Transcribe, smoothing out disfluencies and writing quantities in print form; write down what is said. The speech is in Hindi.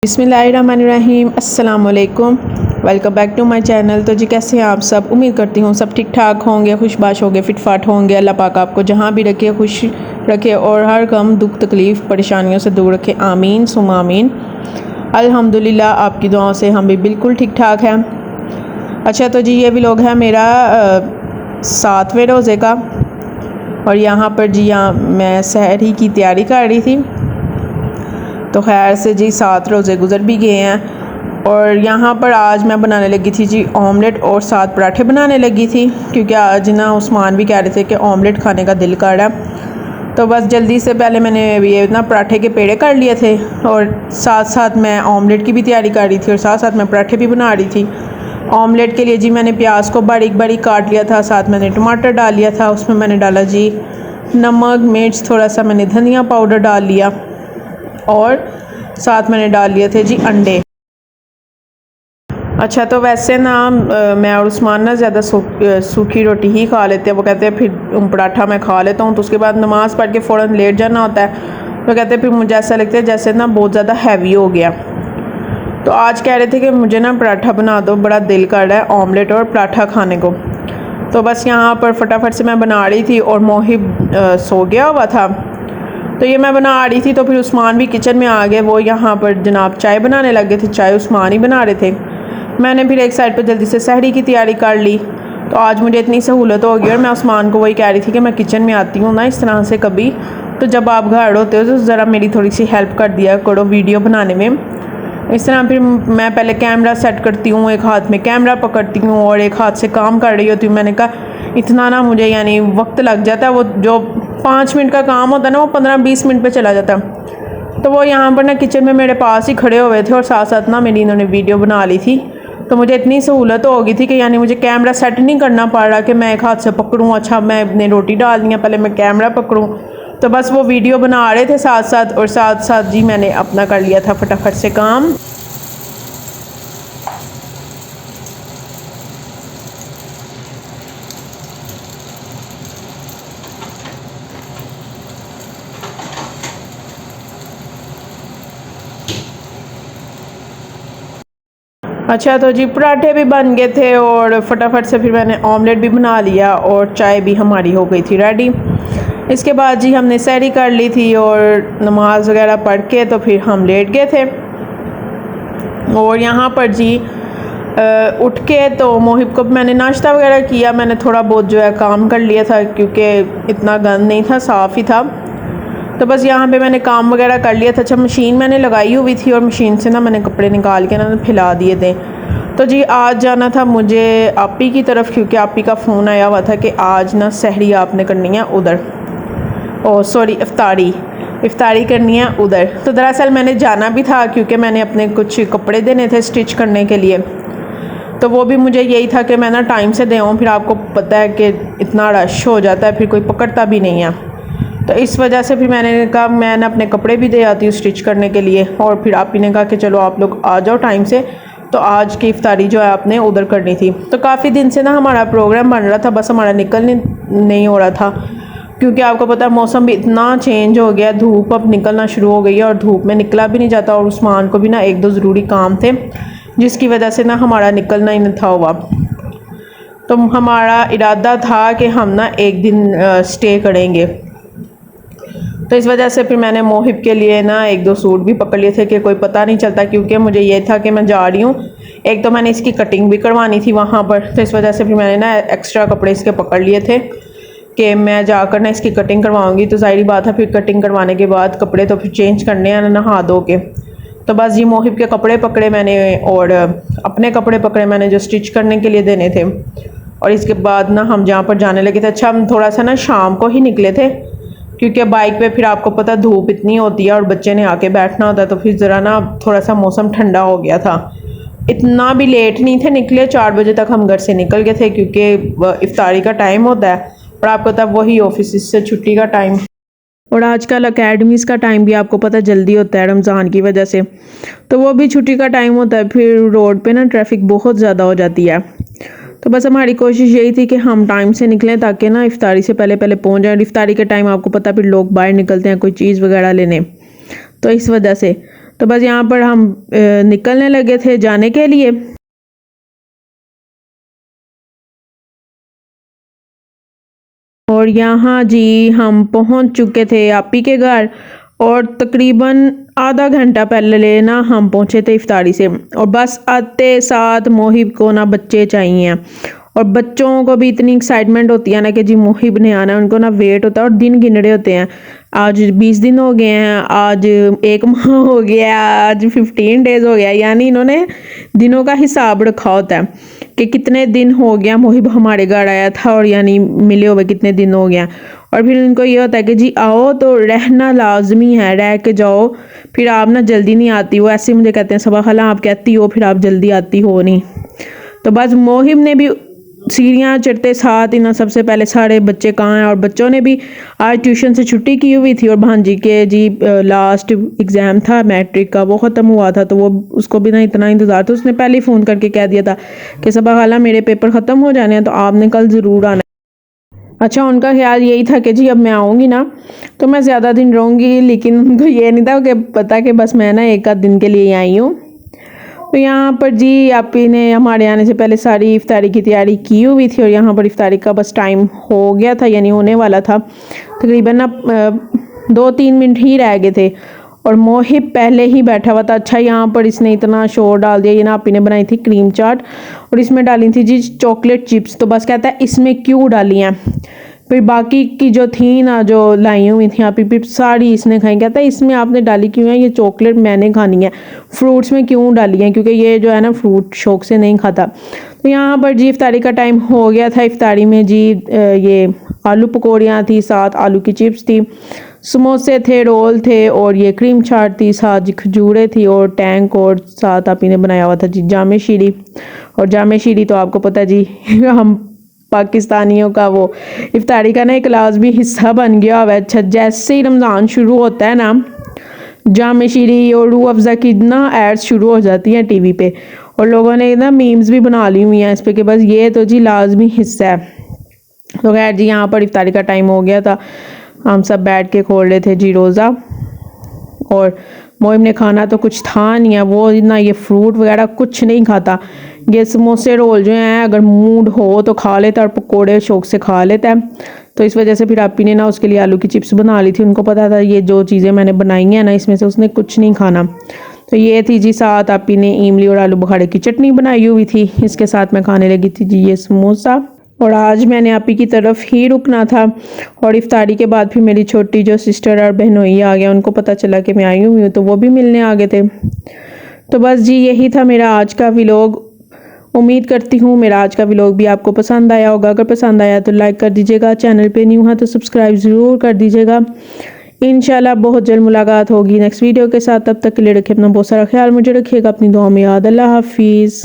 बिस्मिल्लाहिर्रहमानिर्रहीम, अस्सलाम वालेकुम। Welcome back to my channel. तो जी कैसे हैं आप सब? उम्मीद करती हूँ सब ठीक ठाक होंगे, खुशबाश होंगे, फिटफाट होंगे। अल्लाह पाक आपको जहाँ भी रखे खुश रखे और हर गम दुख तकलीफ़ परेशानियों से दूर रखे। आमीन सुम आमीन। अल्हम्दुलिल्लाह आपकी दुआओं से हम भी बिल्कुल ठीक ठाक हैं। अच्छा, तो जी ये भी लोग है मेरा 7वें रोज़े का, और यहाँ पर जी यहाँ मैं सहरी की तैयारी कर रही थी। तो खैर से जी 7 रोज़े गुज़र भी गए हैं, और यहाँ पर आज मैं बनाने लगी थी जी ऑमलेट और 7 पराठे बनाने लगी थी, क्योंकि आज ना उस्मान भी कह रहे थे कि ऑमलेट खाने का दिल कर रहा है। तो बस जल्दी से पहले मैंने ये ना पराठे के पेड़े कर लिए थे, और साथ साथ मैं ऑमलेट की भी तैयारी कर रही थी, और साथ साथ मैं पराठे भी बना रही थी। ऑमलेट के लिए जी मैंने प्याज को बारीक बारीक काट लिया था, साथ मैंने टमाटर डाल लिया था, उसमें मैंने डाला जी नमक मिर्च, थोड़ा सा मैंने धनिया पाउडर डाल लिया, और साथ मैंने डाल लिए थे जी अंडे। अच्छा, तो वैसे ना मैं और उस्मान ना ज़्यादा सूखी रोटी ही खा लेते हैं। वो कहते हैं फिर पराठा मैं खा लेता हूँ, तो उसके बाद नमाज़ पढ़ के फ़ौरन लेट जाना होता है। तो कहते हैं फिर मुझे ऐसा लगता है जैसे ना बहुत ज़्यादा हैवी हो गया। तो आज कह रहे थे कि मुझे ना पराठा बना दो, बड़ा दिल कर रहा है ऑमलेट और पराठा खाने को। तो बस यहाँ पर फटाफट से मैं बना रही थी, और मोहिब सो गया हुआ था। तो ये मैं बना रही थी, तो फिर उस्मान भी किचन में आ गए। वो यहाँ पर जनाब चाय बनाने लगे थे, चाय उस्मान ही बना रहे थे। मैंने फिर एक साइड पर जल्दी से सहरी की तैयारी कर ली। तो आज मुझे इतनी सहूलत हो गई, और मैं उस्मान को वही कह रही थी कि मैं किचन में आती हूँ ना इस तरह से कभी, तो जब आप घर होते हो तो ज़रा मेरी थोड़ी सी हेल्प कर दिया करो वीडियो बनाने में। इस तरह फिर मैं पहले कैमरा सेट करती हूँ, एक हाथ में कैमरा पकड़ती हूँ और एक हाथ से काम कर रही होती हूँ। मैंने कहा इतना ना मुझे यानी वक्त लग जाता है, वो जो 5 मिनट का काम होता है ना वो 15-20 मिनट पे चला जाता है। तो वो यहाँ पर ना किचन में मेरे पास ही खड़े हुए थे, और साथ साथ ना मेरी इन्होंने वीडियो बना ली थी। तो मुझे इतनी सहूलत हो गई थी कि यानी मुझे कैमरा सेट नहीं करना पड़ रहा कि मैं एक हाथ से पकड़ूँ, अच्छा मैंने रोटी डालनी है पहले मैं कैमरा पकड़ूँ। तो बस वो वीडियो बना रहे थे साथ साथ, और साथ साथ जी मैंने अपना कर लिया था फटाफट से काम। अच्छा, तो जी पराठे भी बन गए थे, और फटाफट से फिर मैंने ऑमलेट भी बना लिया, और चाय भी हमारी हो गई थी रेडी। इसके बाद जी हमने सहरी कर ली थी, और नमाज वगैरह पढ़ के तो फिर हम लेट गए थे। और यहाँ पर जी उठ के तो मोहिब को मैंने नाश्ता वगैरह किया। मैंने थोड़ा बहुत जो है काम कर लिया था, क्योंकि इतना गंद नहीं था, साफ़ ही था। तो बस यहाँ पे मैंने काम वगैरह कर लिया था। अच्छा, मशीन मैंने लगाई हुई थी, और मशीन से ना मैंने कपड़े निकाल के ना फैला दिए थे। तो जी आज जाना था मुझे आपी की तरफ, क्योंकि आपी का फ़ोन आया हुआ था कि आज ना सहरी आपने करनी है उधर, ओ सॉरी इफ्तारी करनी है उधर। तो दरअसल मैंने जाना भी था, क्योंकि मैंने अपने कुछ कपड़े देने थे स्टिच करने के लिए। तो वो भी मुझे यही था कि मैं ना टाइम से दे आऊँ, फिर आपको पता है कि इतना रश हो जाता है, फिर कोई पकड़ता भी नहीं है। तो इस वजह से फिर मैंने कहा मैं ना अपने कपड़े भी दे आती हूँ स्टिच करने के लिए। और फिर आप ही ने कहा कि चलो आप लोग आ जाओ टाइम से, तो आज की इफ्तारी जो है आपने उधर करनी थी। तो काफ़ी दिन से ना हमारा प्रोग्राम बन रहा था, बस हमारा निकल नहीं हो रहा था, क्योंकि आपको पता है मौसम भी इतना चेंज हो गया, धूप अब निकलना शुरू हो गई है, और धूप में निकला भी नहीं जाता। और उस्मान को भी ना 1-2 ज़रूरी काम थे, जिसकी वजह से ना हमारा निकलना ही नहीं था हुआ। तो हमारा इरादा था कि हम ना एक दिन स्टे करेंगे। तो इस वजह से फिर मैंने मोहिब के लिए ना 1-2 सूट भी पकड़ लिए थे कि कोई पता नहीं चलता, क्योंकि मुझे ये था कि मैं जा रही हूँ। एक तो मैंने इसकी कटिंग भी करवानी थी वहाँ पर, तो इस वजह से फिर मैंने ना एक्स्ट्रा कपड़े इसके पकड़ लिए थे कि मैं जाकर ना इसकी कटिंग करवाऊँगी। तो ज़ाहिर बात है फिर कटिंग करवाने के बाद कपड़े तो फिर चेंज करने हैं नहा धो के। तो बस जी मोहिब के कपड़े पकड़े मैंने, और अपने कपड़े पकड़े मैंने जो स्टिच करने के लिए देने थे। और इसके बाद ना हम जहाँ पर जाने लगे थे, अच्छा हम थोड़ा सा ना शाम को ही निकले थे, क्योंकि बाइक पे फिर आपको पता धूप इतनी होती है और बच्चे ने आके बैठना होता है। तो फिर ज़रा ना थोड़ा सा मौसम ठंडा हो गया था, इतना भी लेट नहीं थे निकले। 4 बजे तक हम घर से निकल गए थे, क्योंकि इफ्तारी का टाइम होता है, और आपको तब वही ऑफिस से छुट्टी का टाइम, और आजकल अकेडमीज़ का टाइम भी आपको पता जल्दी होता है रमज़ान की वजह से, तो वो भी छुट्टी का टाइम होता है। फिर रोड पे ना ट्रैफिक बहुत ज़्यादा हो जाती है। तो बस हमारी कोशिश यही थी कि हम टाइम से निकलें, ताकि ना इफ्तारी से पहले पहले पहुंच जाएं। इफ्तारी के टाइम आपको पता फिर लोग बाहर निकलते हैं कोई चीज़ वगैरह लेने, तो इस वजह से तो बस यहाँ पर हम निकलने लगे थे जाने के लिए। और यहाँ जी हम पहुँच चुके थे आपी के घर, और तकरीबन आधा घंटा पहले ना हम पहुँचे थे इफ्तारी से। और बस आते साथ मोहिब को ना बच्चे चाहिए, और बच्चों को भी इतनी एक्साइटमेंट होती है ना कि जी मोहिब ने आना है, उनको ना वेट होता है और दिन गिन रहे होते हैं। आज 20 दिन हो गए हैं, आज 1 माह हो गया, आज 15 डेज हो गया, यानी इन्होंने दिनों का हिसाब रखा होता है कि कितने दिन हो गया मोहिब हमारे घर आया था, और यानी मिले हुए कितने दिन हो गया। और फिर उनको ये होता है कि जी आओ तो रहना लाजमी है, रह के जाओ, फिर आप ना जल्दी नहीं आती हो। ऐसे मुझे कहते हैं सबा खाला आप कहती हो फिर आप जल्दी आती हो नहीं। तो बस मोहिब ने भी सीढ़ियाँ चढ़ते साथ ही ना सबसे पहले सारे बच्चे कहाँ हैं, और बच्चों ने भी आज ट्यूशन से छुट्टी की हुई थी, और भांजी के जी लास्ट एग्ज़ाम था मैट्रिक का, वो ख़त्म हुआ था, तो वो उसको भी ना इतना इंतज़ार था, उसने पहले ही फ़ोन करके कह दिया था कि सबा खाला मेरे पेपर ख़त्म हो जाने हैं तो आपने कल ज़रूर आना। अच्छा, उनका ख्याल यही था कि जी अब मैं आऊँगी ना तो मैं ज़्यादा दिन रहूँगी, लेकिन उनको ये नहीं था कि पता कि बस मैं ना एक आध दिन के लिए आई हूँ। तो यहाँ पर जी आपी ने हमारे आने से पहले सारी इफ्तारी की तैयारी की हुई थी, और यहाँ पर इफ्तारी का बस टाइम हो गया था, यानी होने वाला था। तकरीबन ना 2-3 मिनट ही रह गए थे, और मोहिब पहले ही बैठा हुआ था। अच्छा, यहाँ पर इसने इतना शोर डाल दिया। ये ना आपी ने बनाई थी क्रीम चाट, और इसमें डाली थी जी चॉकलेट चिप्स। तो बस कहता है इसमें क्यों डाली हैं। फिर बाकी की जो थी ना, जो लाई हुई थी आपी पिप, सारी इसने खाई। कहता है इसमें आपने डाली क्यों है, ये चॉकलेट मैंने खानी है, फ्रूट्स में क्यों डाली है, क्योंकि ये जो है ना फ्रूट शौक से नहीं खाता। तो यहाँ पर जी इफ्तारी का टाइम हो गया था। इफ्तारी में जी ये आलू पकौड़ियाँ थी, साथ आलू की चिप्स थी, समोसे थे, रोल थे, और ये क्रीम चाट थी, साथ जी खजूरें थी, और टैंक, और साथ आपी ने बनाया हुआ था जी जामे शीरी। और जामे शीरी तो आपको पता है जी हम पाकिस्तानियों का वो इफ्तारी का ना एक लाजमी हिस्सा बन गया हुआ है। अच्छा, जैसे ही रमज़ान शुरू होता है ना, जामे शीरी और रूह अफ़ज़ा की ना एड्स शुरू हो जाती हैं टीवी पे, और लोगों ने ना मीम्स भी बना ली हुई हैं इस पे कि बस ये तो जी लाजमी हिस्सा है। तो खैर जी यहाँ पर इफ्तारी का टाइम हो गया था, हम सब बैठ के खोल रहे थे जी रोज़ा। और मोहिब ने खाना तो कुछ था नहीं है, वो ना ये फ्रूट वगैरह कुछ नहीं खाता। ये समोसे रोल जो हैं अगर मूड हो तो खा लेता, और पकोड़े शौक से खा लेता है। तो इस वजह से फिर आपी ने ना उसके लिए आलू की चिप्स बना ली थी। उनको पता था ये जो चीज़ें मैंने बनाई हैं ना, इसमें से उसने कुछ नहीं खाना। तो ये थी जी, साथ आपी ने इमली और आलू बुखारे की चटनी बनाई हुई थी। इसके साथ मैं खाने लगी थी जी ये समोसा। और आज मैंने आपी की तरफ ही रुकना था, और इफ्तारी के बाद फिर मेरी छोटी जो सिस्टर और बहनोई आ गया, उनको पता चला कि मैं आई हुई हूँ, तो वो भी मिलने आ गए थे। तो बस जी यही था मेरा आज का व्लॉग। उम्मीद करती हूँ मेरा आज का व्लॉग भी आपको पसंद आया होगा। अगर पसंद आया तो लाइक कर दीजिएगा, चैनल पे न्यू है तो सब्सक्राइब ज़रूर कर दीजिएगा। इंशाल्लाह बहुत जल्द मुलाकात होगी नेक्स्ट वीडियो के साथ। तब तक के लिए रखिए अपना बहुत सारा ख्याल, मुझे रखिएगा अपनी दुआ में याद। अल्लाह हाफिज़।